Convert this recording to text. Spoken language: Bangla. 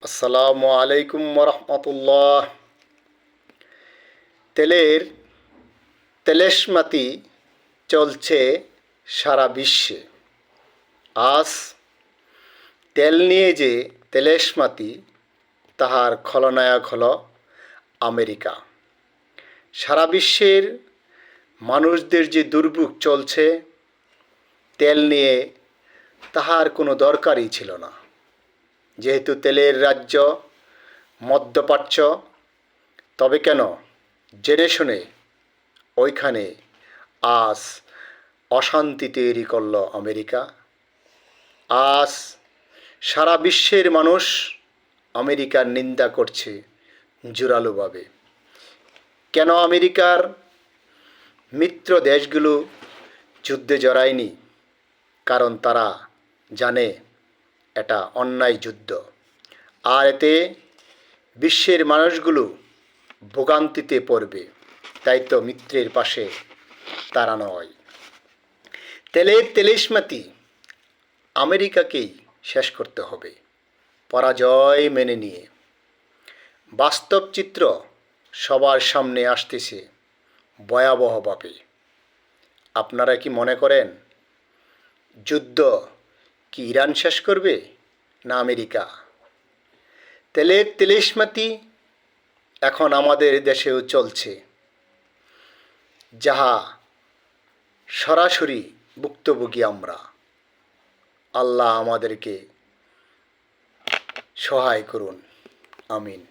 আসসালামু আলাইকুম রহমতুল্লাহ। তেলের তেলেস্মাতি চলছে সারা বিশ্বে। আজ তেল নিয়ে যে তেলেস্মাতি, তাহার খলনায়ক হল আমেরিকা। সারা বিশ্বের মানুষদের যে দুর্ভোগ চলছে তেল নিয়ে, তাহার কোনো দরকারই ছিল না। যেহেতু তেলের রাজ্য মধ্যপ্রাচ্য, তবে কেন জেনে শুনে ওইখানে আজ অশান্তি তৈরি করল আমেরিকা। আজ সারা বিশ্বের মানুষ আমেরিকার নিন্দা করছে জোরালোভাবে। কেন আমেরিকার মিত্র দেশগুলো যুদ্ধে জড়ায়নি? কারণ তারা জানে এটা অন্যায় যুদ্ধ, আর এতে বিশ্বের মানুষগুলো ভোগান্তিতে পড়বে। তাই তো মিত্রের পাশে তারা নয়। তেলের তেলেস্মাতি আমেরিকাকেই শেষ করতে হবে, পরাজয় মেনে নিয়ে। বাস্তব চিত্র সবার সামনে আসতেছে ভয়াবহভাবে। আপনারা কি মনে করেন যুদ্ধ কি ইরান শেষ করবে, না আমেরিকা? তেলের তেলেস্মাতি এখন আমাদের দেশেও চলছে, যাহা সরাসরি ভুক্তভোগী আমরা। আল্লাহ আমাদেরকে সহায় করুন, আমিন।